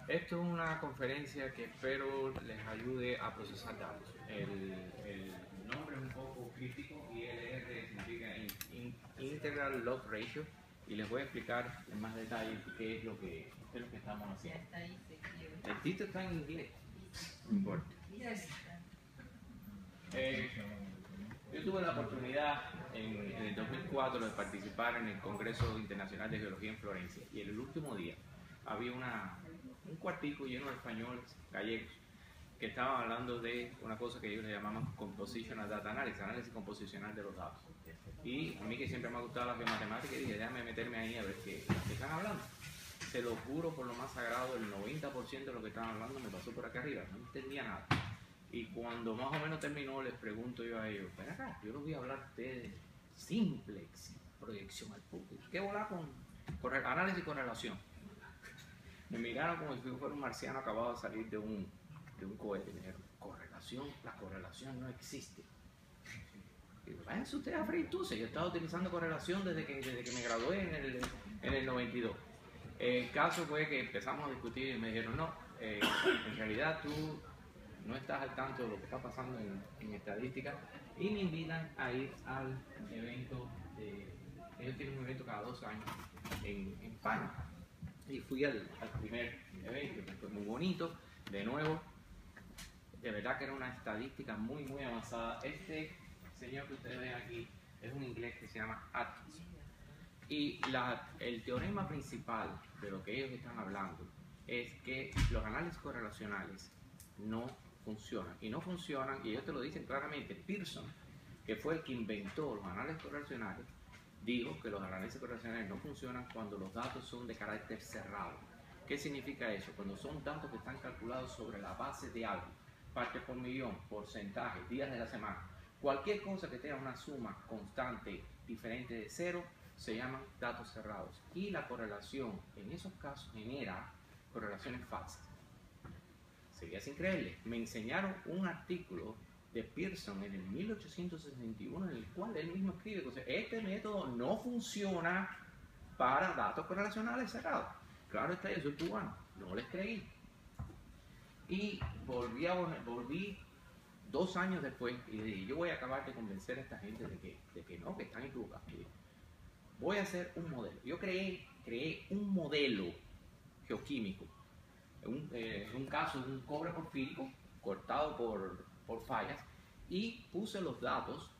Esto es una conferencia que espero les ayude a procesar datos. El nombre es un poco crítico, ILR significa Integral Log Ratio, y les voy a explicar en más detalle qué es lo que estamos haciendo. El título está en inglés, no importa. Yo tuve la oportunidad en el 2004 de participar en el Congreso Internacional de Geología en Florencia, y en el último día había un cuartico lleno de españoles gallegos que estaban hablando de una cosa que ellos le llamaban Compositional Data Analysis, análisis composicional de los datos. Y a mí, que siempre me ha gustado la geomatemática, dije, déjame meterme ahí a ver qué están hablando. Se lo juro por lo más sagrado, el 90% de lo que estaban hablando me pasó por acá arriba, no entendía nada. Y cuando más o menos terminó, les pregunto yo a ellos, ven acá, yo les voy a hablar a ustedes simplex, proyección al público. ¿Qué volar con análisis y correlación? Me miraron como si fuera un marciano acabado de salir de un cohete. Me dijeron, correlación, la correlación no existe. Digo, váyanse ustedes a freír tuce. Yo he estado utilizando correlación desde que me gradué en el 92. El caso fue que empezamos a discutir y me dijeron, no, en realidad tú no estás al tanto de lo que está pasando en estadística, y me invitan a ir al evento, ellos tienen un evento cada 2 años en España, y fui al primer evento, que fue muy bonito, de nuevo, de verdad que era una estadística muy muy avanzada. Este señor que ustedes ven aquí es un inglés que se llama Atkinson, y el teorema principal de lo que ellos están hablando es que los análisis correlacionales no funcionan, y no funcionan, y ellos te lo dicen claramente. Pearson, que fue el que inventó los análisis correlacionales, dijo que los análisis correlacionales no funcionan cuando los datos son de carácter cerrado. ¿Qué significa eso? Cuando son datos que están calculados sobre la base de algo, partes por millón, porcentajes, días de la semana, cualquier cosa que tenga una suma constante diferente de cero, se llaman datos cerrados, y la correlación en esos casos genera correlaciones falsas. Sería increíble. Me enseñaron un artículo de Pearson en el 1861 en el cual él mismo escribe que este método no funciona para datos correlacionales cerrados. Claro está, yo soy cubano, no les creí. Y volví 2 años después y dije, yo voy a acabar de convencer a esta gente de que no, que están equivocados. Voy a hacer un modelo. Yo creé un modelo geoquímico. Un caso de un cobre porfírico cortado por fallas, y puse los datos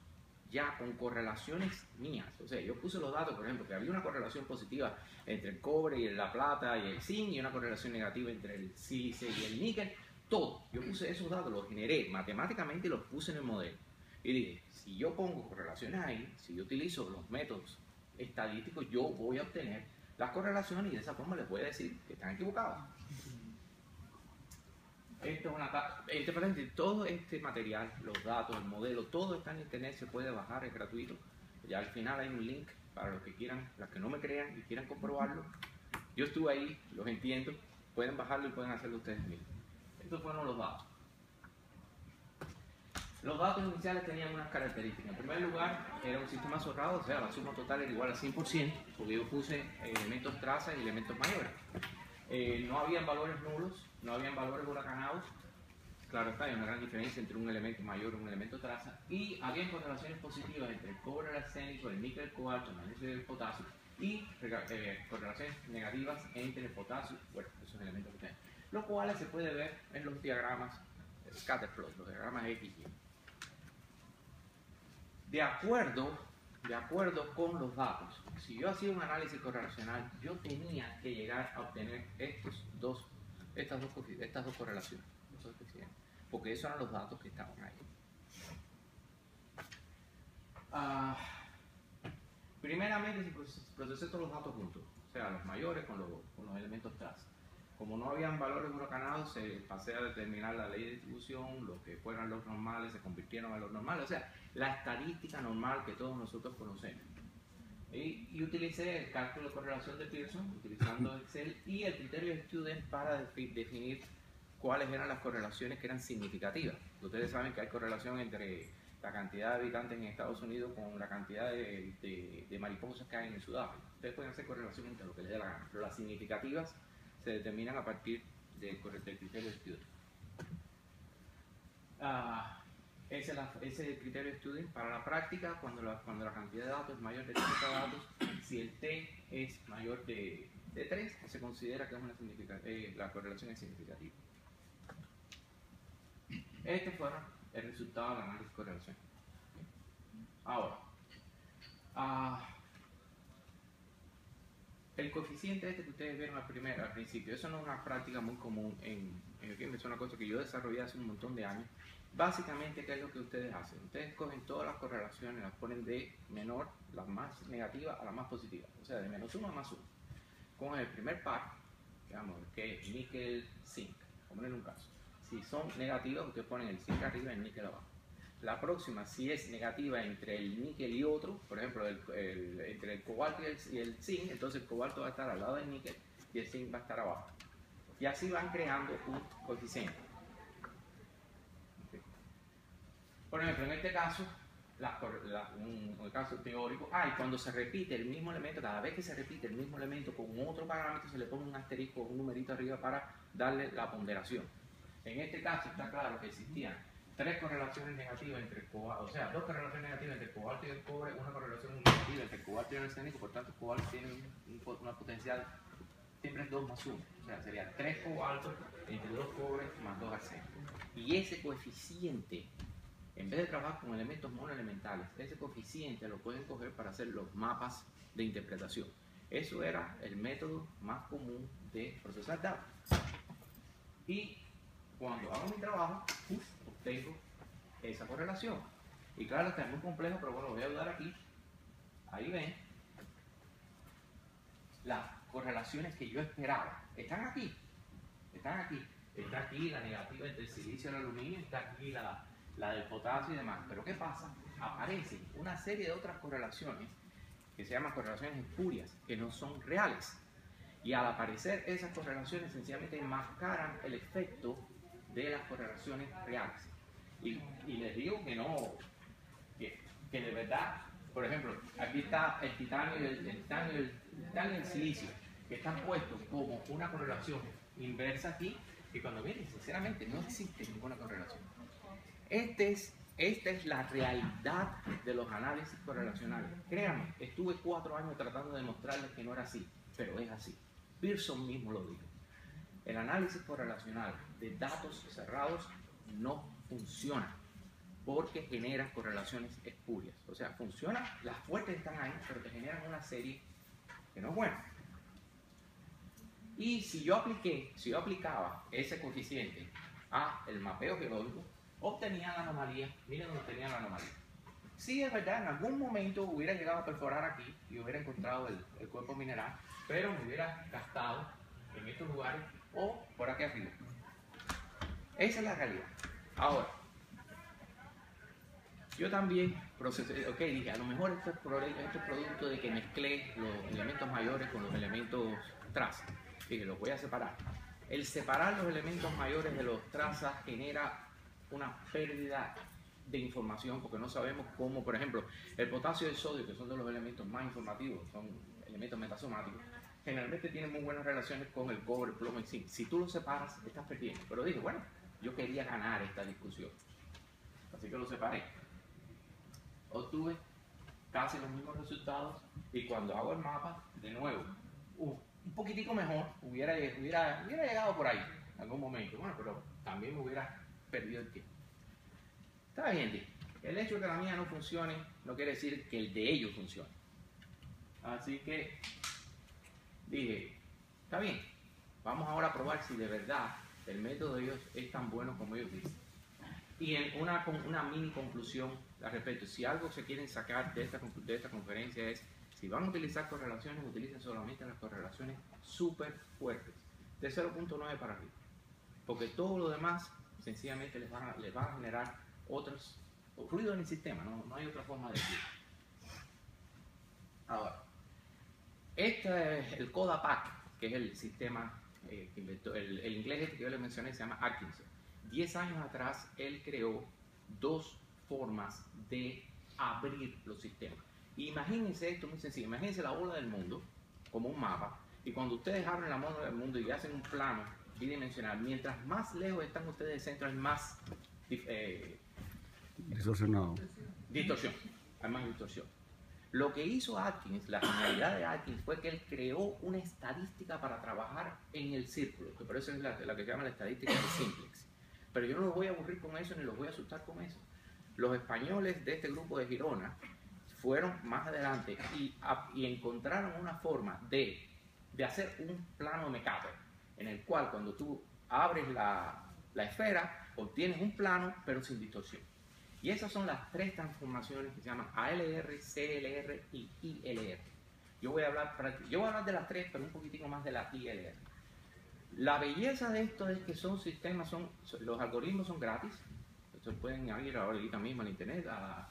ya con correlaciones mías. O sea, yo puse los datos, por ejemplo, que había una correlación positiva entre el cobre y la plata y el zinc, y una correlación negativa entre el sílice y el níquel. Todo. Yo puse esos datos, los generé matemáticamente y los puse en el modelo. Y dije, si yo pongo correlaciones ahí, si yo utilizo los métodos estadísticos, yo voy a obtener las correlaciones, y de esa forma les voy a decir que están equivocados. Esto es una todo este material, los datos, el modelo, todo está en internet, se puede bajar, es gratuito. Ya al final hay un link para los que quieran, los que no me crean y quieran comprobarlo. Yo estuve ahí, los entiendo, pueden bajarlo y pueden hacerlo ustedes mismos. Estos fueron los datos. Los datos iniciales tenían unas características. En primer lugar, era un sistema cerrado, o sea, la suma total era igual a 100%, porque yo puse elementos trazas y elementos mayores. No habían valores nulos, no habían valores huracanados. Claro está, hay una gran diferencia entre un elemento mayor y un elemento traza, y había correlaciones positivas entre el cobre, el arsénico, el níquel, el cobalto, el magnesio y el potasio, y correlaciones negativas entre el potasio, bueno, esos elementos que tienen, los cuales se puede ver en los diagramas scatterplot, los diagramas X y Y. De acuerdo con los datos, si yo hacía un análisis correlacional, yo tenía que llegar a obtener estas dos correlaciones, porque esos eran los datos que estaban ahí. Primeramente, si procesé todos los datos juntos, o sea, los mayores con los elementos trazas. Como no habían valores huracanados, se pasé a determinar la ley de distribución, los que fueran los normales se convirtieron a los normales, o sea, la estadística normal que todos nosotros conocemos. Y utilicé el cálculo de correlación de Pearson, utilizando Excel, y el criterio de Student para definir cuáles eran las correlaciones que eran significativas. Ustedes saben que hay correlación entre la cantidad de habitantes en Estados Unidos con la cantidad de mariposas que hay en Sudáfrica. Ustedes pueden hacer correlación entre lo que les dé la gana, pero las significativas se determinan a partir del criterio de estudio. Ese es el criterio de estudio. Para la práctica, cuando la cantidad de datos es mayor de 30 datos, si el T es mayor de 3, se considera que es la correlación es significativa. Este fue el resultado del análisis de correlación. Ahora, el coeficiente este que ustedes vieron al principio, eso no es una práctica muy común en bioquímica, es una cosa que yo desarrollé hace un montón de años. Básicamente, ¿qué es lo que ustedes hacen? Ustedes cogen todas las correlaciones, las ponen de menor, la más negativa a la más positiva, o sea, de -1 a +1. Con el primer par, digamos, que es níquel-zinc, como en un caso. Si son negativas, ustedes ponen el zinc arriba y el níquel abajo. La próxima, si es negativa entre el níquel y otro, por ejemplo, entre el cobalto y el zinc, entonces el cobalto va a estar al lado del níquel y el zinc va a estar abajo. Y así van creando un coeficiente. Okay. Por ejemplo, en este caso, un caso teórico, y cuando se repite el mismo elemento, cada vez que se repite el mismo elemento con otro parámetro, se le pone un asterisco o un numerito arriba para darle la ponderación. En este caso está claro que existían 3 correlaciones negativas entre el cobalto, o sea, 2 correlaciones negativas entre el cobalto y el cobre, una correlación negativa entre el cobalto y el arsénico, por tanto el cobalto tiene una potencial, siempre es 2 más 1, o sea, sería 3 cobaltos entre 2 cobres más 2 arsénicos. Y ese coeficiente, en vez de trabajar con elementos monoelementales, ese coeficiente lo pueden coger para hacer los mapas de interpretación. Eso era el método más común de procesar datos. Y cuando hago mi trabajo, obtengo esa correlación. Y claro, está muy complejo, pero bueno, voy a ayudar aquí. Ahí ven. Las correlaciones que yo esperaba. Están aquí. Están aquí. Está aquí la negativa entre el silicio y el aluminio. Está aquí la del potasio y demás. Pero ¿qué pasa? Aparecen una serie de otras correlaciones que se llaman correlaciones espurias, que no son reales. Y al aparecer esas correlaciones, sencillamente enmascaran el efecto de las correlaciones reales. Y les digo que no, que de verdad, por ejemplo, aquí está el titanio y el silicio, que están puestos como una correlación inversa aquí, y cuando miren, sinceramente, no existe ninguna correlación. Esta es la realidad de los análisis correlacionales. Créanme, estuve 4 años tratando de demostrarles que no era así, pero es así. Pearson mismo lo dijo. El análisis correlacional de datos cerrados no funciona porque genera correlaciones espurias. O sea, funciona, las fuertes están ahí, pero te generan una serie que no es buena. Y si yo aplicaba ese coeficiente a el mapeo geológico, obtenía la anomalía. Miren dónde tenía la anomalía. Sí, es verdad, en algún momento hubiera llegado a perforar aquí y hubiera encontrado el cuerpo mineral, pero me hubiera gastado en estos lugares o por aquí arriba. Esa es la realidad. Ahora, yo también procesé, dije, a lo mejor esto es producto de que mezclé los elementos mayores con los elementos trazas. Dije, los voy a separar. El separar los elementos mayores de los trazas genera una pérdida de información porque no sabemos cómo, por ejemplo, el potasio y el sodio, que son de los elementos más informativos, son elementos metasomáticos, generalmente tienen muy buenas relaciones con el cobre, el plomo y zinc. Si tú los separas, estás perdiendo. Pero dije, bueno, yo quería ganar esta discusión. Así que lo separé. Obtuve casi los mismos resultados y cuando hago el mapa, de nuevo, un poquitico mejor, hubiera llegado por ahí en algún momento. Bueno, pero también me hubiera perdido el tiempo. Está bien, dije. El hecho de que la mía no funcione no quiere decir que el de ellos funcione. Así que dije, está bien, vamos ahora a probar si de verdad el método de ellos es tan bueno como ellos dicen. Y en una mini conclusión al respecto, si algo se quieren sacar de esta conferencia es, si van a utilizar correlaciones, utilicen solamente las correlaciones súper fuertes, de 0.9 para arriba. Porque todo lo demás, sencillamente les va a generar otros ruido en el sistema, no hay otra forma de decirlo. Ahora, este es el CODA-PAC, que es el sistema que inventó, el inglés este que yo les mencioné se llama Atkinson. 10 años atrás él creó 2 formas de abrir los sistemas. Imagínense esto muy sencillo, imagínense la bola del mundo como un mapa, y cuando ustedes abren la bola del mundo y hacen un plano bidimensional. Mientras más lejos están ustedes del centro, hay más Distorsionado. distorsión. Hay más distorsión. Lo que hizo Atkins, la genialidad de Atkins, fue que él creó una estadística para trabajar en el círculo, que por eso es la que se llama la estadística de Simplex. Pero yo no los voy a aburrir con eso ni los voy a asustar con eso. Los españoles de este grupo de Girona fueron más adelante y encontraron una forma de hacer un plano Mercator, en el cual cuando tú abres la esfera, obtienes un plano pero sin distorsión. Y esas son las tres transformaciones que se llaman ALR, CLR y ILR. Yo voy a hablar de las tres, pero un poquitico más de la ILR. La belleza de esto es que son sistemas, los algoritmos son gratis. Ustedes pueden ir ahorita mismo al internet, a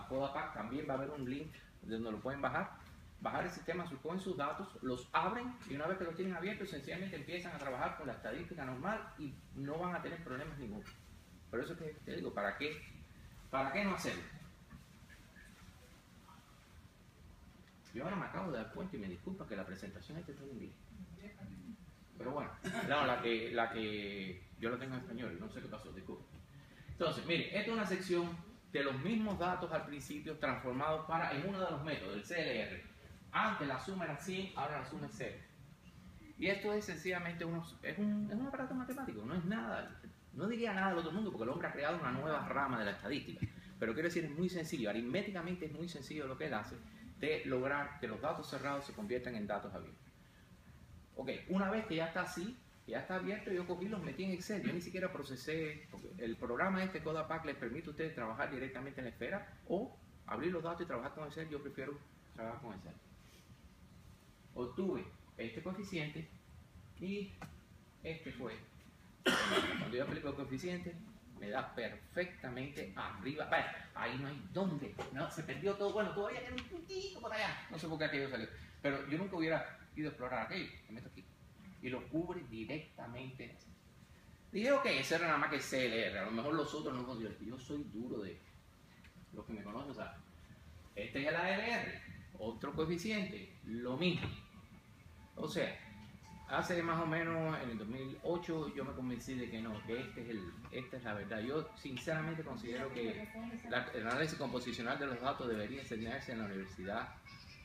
Codapack, también va a haber un link donde lo pueden bajar el sistema, suponen sus datos, los abren y una vez que los tienen abiertos, sencillamente empiezan a trabajar con la estadística normal y no van a tener problemas ninguno. Por eso que te digo, ¿para qué no hacerlo? Yo ahora me acabo de dar cuenta y me disculpa que la presentación está en inglés. Pero bueno, no, la que yo la tengo en español, no sé qué pasó, disculpa. Entonces, miren, esta es una sección de los mismos datos al principio transformados en uno de los métodos, el CLR. Antes la suma era 100, ahora la suma es 0. Y esto es sencillamente un aparato matemático, no es nada, no diría nada del otro mundo porque el hombre ha creado una nueva rama de la estadística. Pero quiero decir, es muy sencillo, aritméticamente es muy sencillo lo que él hace de lograr que los datos cerrados se conviertan en datos abiertos. Ok, una vez que ya está así, ya está abierto, yo cogí, los metí en Excel, yo ni siquiera procesé, porque el programa Codapack les permite a ustedes trabajar directamente en la esfera o abrir los datos y trabajar con Excel. Yo prefiero trabajar con Excel. Obtuve este coeficiente y este fue, cuando yo aplico el coeficiente, me da perfectamente arriba. Bueno, ahí no hay dónde, no, se perdió todo. Bueno, todavía queda un puntito por allá, no sé por qué aquello salió, pero yo nunca hubiera ido a explorar aquello. Me meto aquí y lo cubre directamente. Dije, ok, ese era nada más que CLR, a lo mejor los otros no. Yo soy duro de los que me conocen, ¿sabes? Este es el ALR, otro coeficiente, lo mismo. O sea, hace más o menos en el 2008 yo me convencí de que no, que esta es la verdad. Yo sinceramente considero que el análisis composicional de los datos debería enseñarse en la universidad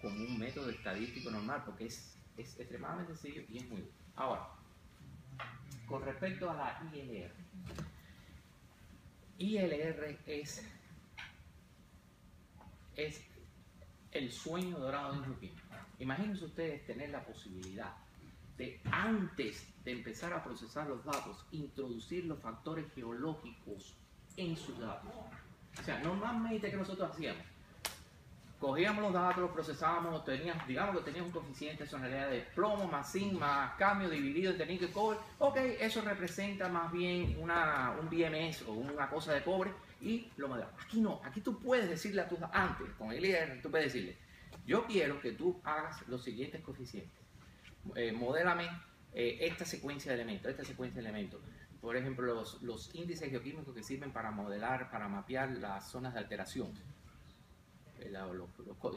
como un método estadístico normal, porque es extremadamente sencillo y es muy útil. Ahora, con respecto a la ILR. ILR es el sueño dorado de un rookie. Imagínense ustedes tener la posibilidad de, antes de empezar a procesar los datos, introducir los factores geológicos en sus datos. O sea, normalmente, ¿qué nosotros hacíamos? Cogíamos los datos, los procesábamos, digamos que teníamos un coeficiente de realidad de plomo más zinc más cambio dividido entre níquel y cobre. Ok, eso representa más bien un BMS o una cosa de cobre y lo modelamos. Aquí no, aquí tú puedes decirle a tus, antes, con el IR, tú puedes decirle, yo quiero que tú hagas los siguientes coeficientes. Modélame esta secuencia de elementos, Por ejemplo, los índices geoquímicos que sirven para modelar, para mapear las zonas de alteración.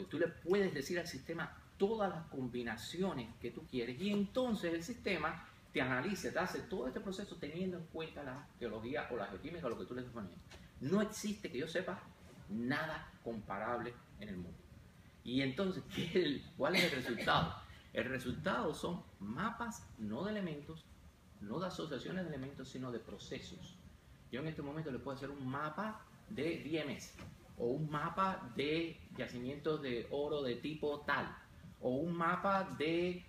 Tú le puedes decir al sistema todas las combinaciones que tú quieres y entonces el sistema te analiza, te hace todo este proceso teniendo en cuenta la geología o la geoquímica o lo que tú le estás poniendo. No existe, que yo sepa, nada comparable en el mundo. Y entonces, ¿cuál es el resultado? El resultado son mapas no de elementos, no de asociaciones de elementos, sino de procesos. Yo en este momento le puedo hacer un mapa de DMS, o un mapa de yacimientos de oro de tipo tal, o un mapa de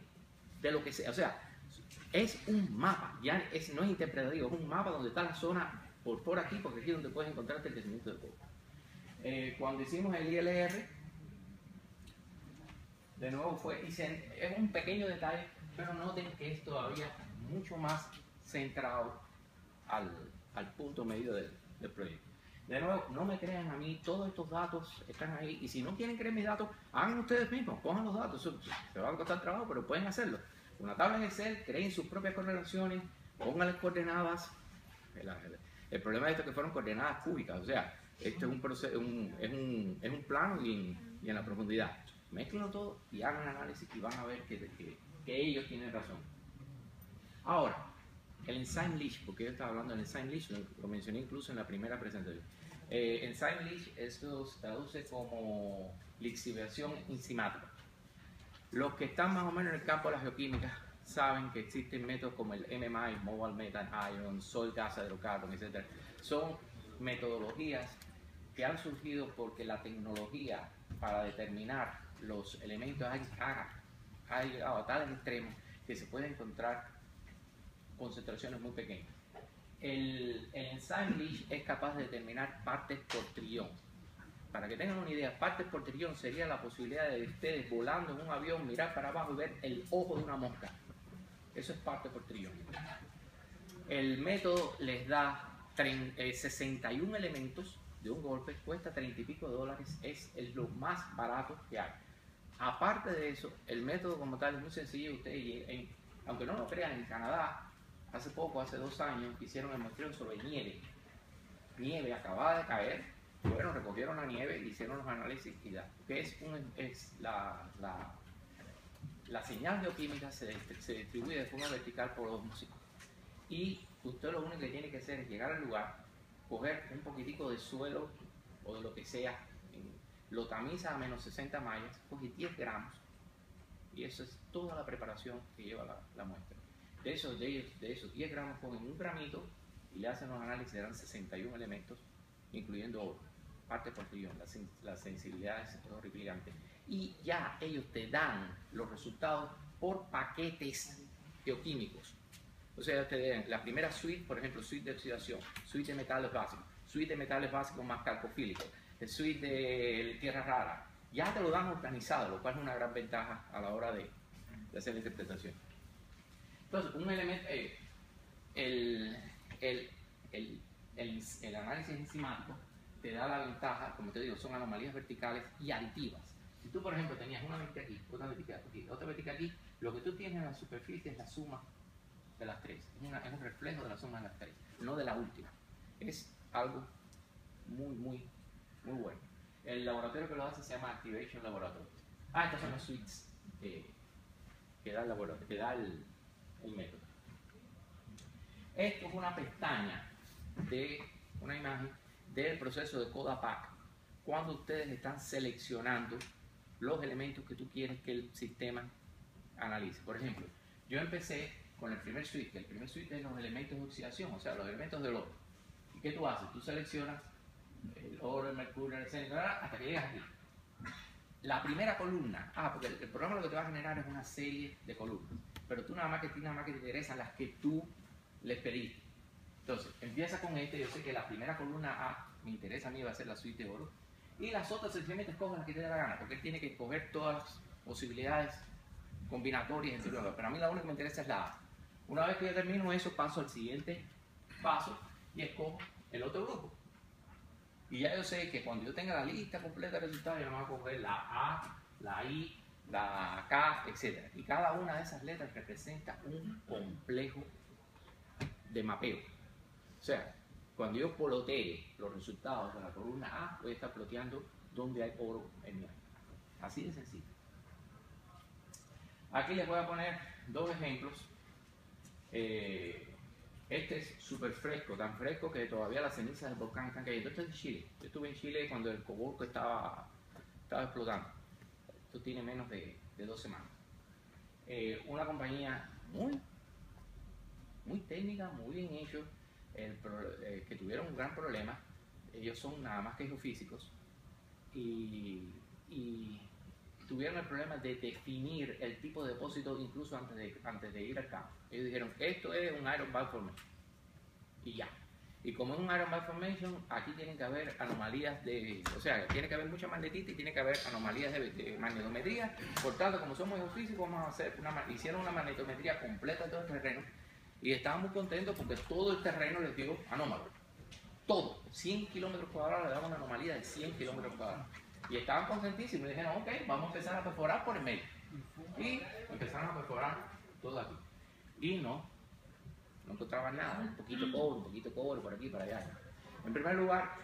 lo que sea. O sea, es un mapa, ya no es interpretativo, es un mapa donde está la zona por aquí, porque aquí es donde puedes encontrarte el yacimiento de oro. Cuando hicimos el ILR, de nuevo es un pequeño detalle, pero noten que es todavía mucho más centrado al punto medio del proyecto. De nuevo, no me crean a mí, todos estos datos están ahí, y si no quieren creer mis datos, hagan ustedes mismos, cojan los datos, se va a costar trabajo, pero pueden hacerlo. Una tabla en Excel, creen sus propias correlaciones, pónganles coordenadas. El problema de esto es que fueron coordenadas cúbicas, o sea, esto es un proceso, es un plano y en la profundidad. Mézclenlo todo y hagan análisis y van a ver que ellos tienen razón. Ahora, El enzyme leach, porque yo estaba hablando del enzyme leach, lo mencioné incluso en la primera presentación. Enzyme leach, esto se traduce como lixiviación enzimática. Los que están más o menos en el campo de la geoquímica saben que existen métodos como el MMI, Mobile Metal Ion, Soil Gas Hydrocarbon, etc. Son metodologías que han surgido porque la tecnología para determinar los elementos ha llegado a tales extremos que se puede encontrar concentraciones muy pequeñas. El enzyme leach es capaz de determinar partes por trillón. Para que tengan una idea, partes por trillón sería la posibilidad de ustedes volando en un avión, mirar para abajo y ver el ojo de una mosca. Eso es parte por trillón. El método les da 61 elementos de un golpe, cuesta $30 y pico, es lo más barato que hay. Aparte de eso, el método como tal es muy sencillo. Ustedes, aunque no lo crean, en Canadá, hace 2 años, hicieron el muestreo sobre nieve. Nieve acababa de caer, bueno, recogieron la nieve, hicieron los análisis y ya. Que la señal geoquímica se distribuye de forma vertical por osmosis. Y usted lo único que tiene que hacer es llegar al lugar, coger un poquitico de suelo o de lo que sea, lo tamiza a menos 60 mallas, coge 10 gramos y eso es toda la preparación que lleva la muestra. De esos 10 gramos cogen un gramito y le hacen los análisis, le dan 61 elementos, incluyendo oro, parte por trillón, la sensibilidad es horripilante. Y ya ellos te dan los resultados por paquetes geoquímicos. O sea, te den la primera suite, por ejemplo, suite de oxidación, suite de metales básicos más calcofílicos, el suite de tierra rara. Ya te lo dan organizado, lo cual es una gran ventaja a la hora de hacer la interpretación. Entonces, un elemento, el análisis enzimático te da la ventaja, como te digo, son anomalías verticales y aditivas. Si tú, por ejemplo, tenías una vertical aquí, otra vertical aquí, otra vertical aquí, lo que tú tienes en la superficie es la suma de las tres. Es un reflejo de la suma de las tres, no de la última. Es algo muy bueno. El laboratorio que lo hace se llama Activation Laboratory. Estas son las suites que da el laboratorio, que da el método. Esto es una pestaña de una imagen del proceso de CODA-PAC, cuando ustedes están seleccionando los elementos que tú quieres que el sistema analice. Por ejemplo, yo empecé con el primer suite, que el primer suite es los elementos de oxidación, o sea, los elementos del oro. ¿Y qué tú haces? Tú seleccionas el oro, el mercurio, el etcétera, hasta que llegas aquí. La primera columna, porque el programa lo que te va a generar es una serie de columnas, pero tú nada más que te interesan las que tú les pediste. Entonces, empieza con yo sé que la primera columna A me interesa a mí, va a ser la suite de oro, y las otras sencillamente escoge las que te dé la gana, porque él tiene que escoger todas las posibilidades combinatorias, etc. Pero a mí la única que me interesa es la A. Una vez que yo termino eso, paso al siguiente paso y escojo el otro grupo. Y ya yo sé que cuando yo tenga la lista completa de resultados, yo me voy a coger la A, la I, la K, etc. Y cada una de esas letras representa un complejo de mapeo. O sea, cuando yo plotee los resultados de la columna A, voy a estar ploteando dónde hay oro en mi área. Así de sencillo. Aquí les voy a poner 2 ejemplos. Este es súper fresco, tan fresco que todavía las cenizas del volcán están cayendo. Esto es de Chile. Yo estuve en Chile cuando el Cobolco estaba explotando. Esto tiene menos de 2 semanas. Una compañía muy técnica, muy bien hecho, que tuvieron un gran problema. Ellos son nada más que geofísicos y tuvieron el problema de definir el tipo de depósito incluso antes de ir al campo. Ellos dijeron, esto es un Iron Bar Formation. Y ya. Y como es un Iron Bar Formation, aquí tienen que haber anomalías o sea, tiene que haber mucha magnetita y tiene que haber anomalías de magnetometría. Por tanto, como somos geofísicos, vamos a hacer hicieron una magnetometría completa de todo el terreno y estaban muy contentos porque todo el terreno les dio anómalo. Todo. 100 kilómetros cuadrados le daban una anomalía de 100 kilómetros cuadrados. Y estaban contentísimos y dijeron, ok, vamos a empezar a perforar por el medio. Y empezaron a perforar todo aquí. Y no encontraban nada, un poquito cobre por aquí, para allá. En primer lugar,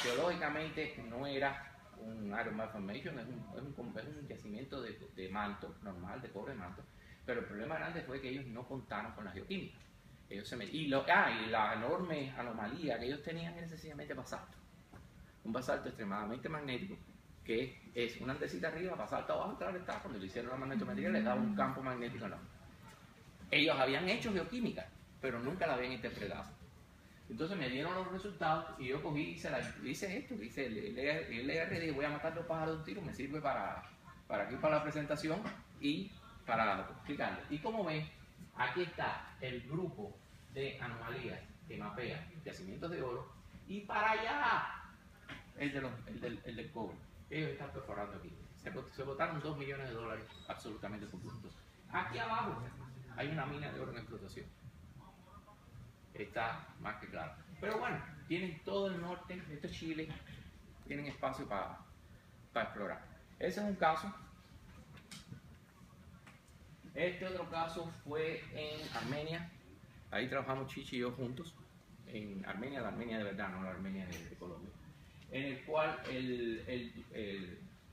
geológicamente no era un Iron Bar Formation, es un yacimiento de manto normal, de cobre de manto, pero el problema grande fue que ellos no contaron con la geoquímica. Ellos se y la enorme anomalía que ellos tenían era sencillamente basalto. Un basalto extremadamente magnético, que es una andesita arriba, basalto abajo, claro está, cuando le hicieron la magnetometría les daba un campo magnético enorme. Ellos habían hecho geoquímica, pero nunca la habían interpretado. Entonces me dieron los resultados y yo cogí y hice esto, hice el LR, dije voy a matar los pájaros de un tiro, me sirve para aquí para la presentación y para explicarles. Y como ven, aquí está el grupo de anomalías que mapea yacimientos de oro y para allá el del cobre. Ellos están perforando aquí. Se botaron $2 millones absolutamente por puntos. Aquí abajo hay una mina de oro en explotación. Está más que claro. Pero bueno, tienen todo el norte, esto es Chile, tienen espacio para explorar. Ese es un caso. Este otro caso fue en Armenia. Ahí trabajamos Chichi y yo juntos. En Armenia, la Armenia de verdad, no la Armenia de Colombia. En el cual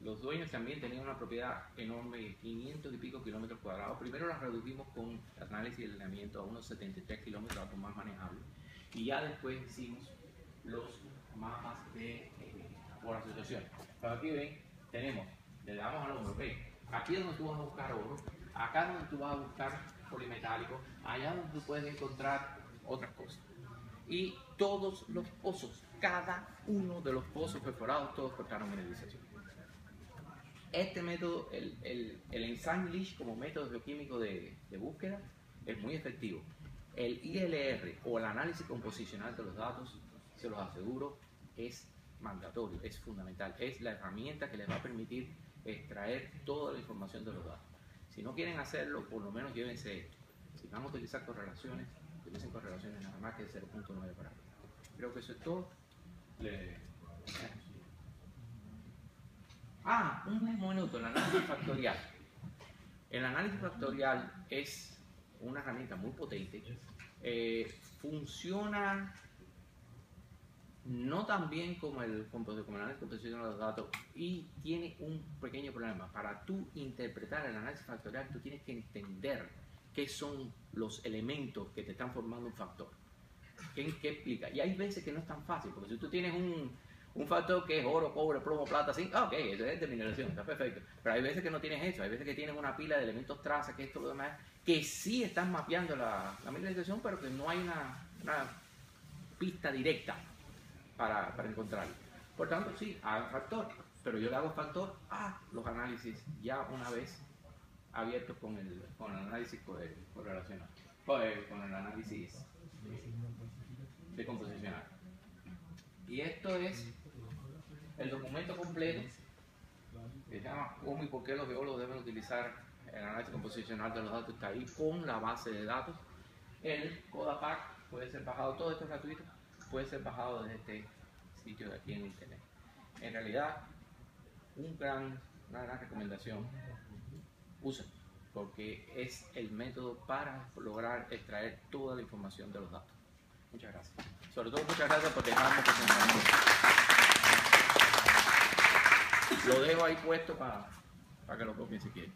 los dueños también tenían una propiedad enorme, 500 y pico kilómetros cuadrados. Primero la redujimos con análisis y alineamiento a unos 73 kilómetros, algo más manejable. Y ya después hicimos los mapas por asociación. Pero aquí ven, le damos al hombro, ven, aquí es donde tú vas a buscar oro, acá es donde tú vas a buscar polimetálico, allá es donde tú puedes encontrar otras cosas. Y todos los pozos, cada uno de los pozos perforados, todos cortaron mineralización. Este método, el Ensign-Leach como método geoquímico de búsqueda, es muy efectivo. El ILR o el análisis composicional de los datos, se los aseguro, es mandatorio, es fundamental. Es la herramienta que les va a permitir extraer toda la información de los datos. Si no quieren hacerlo, por lo menos llévense esto. Si van a utilizar correlaciones, utilicen correlaciones nada más que de 0.9 para arriba. Creo que eso es todo. Un minuto, el análisis factorial. El análisis factorial es una herramienta muy potente. Funciona no tan bien como el análisis composicional de los datos y tiene un pequeño problema. Para tú interpretar el análisis factorial, tú tienes que entender qué son los elementos que te están formando un factor. ¿Qué explica? Y hay veces que no es tan fácil, porque si tú tienes un factor que es oro, cobre, plomo, plata, zinc, ok, eso es de mineralización, está perfecto. Pero hay veces que no tienes eso, hay veces que tienes una pila de elementos traza, que esto, lo demás, que sí están mapeando la mineralización, pero que no hay una pista directa para encontrarlo. Por tanto, sí, hago factor, pero yo le hago factor a los análisis ya una vez abiertos con el análisis correlacional, con el análisis de composicional. Y esto es el documento completo que se llama cómo y por qué los geólogos deben utilizar el análisis composicional de los datos. Está ahí con la base de datos. El Codapac puede ser bajado, todo esto es gratuito, puede ser bajado desde este sitio de aquí en internet. En realidad, una gran recomendación, úsenlo, porque es el método para lograr extraer toda la información de los datos. Muchas gracias. Sobre todo, muchas gracias por dejarme presentarme. Lo dejo ahí puesto para que lo copien si quieren.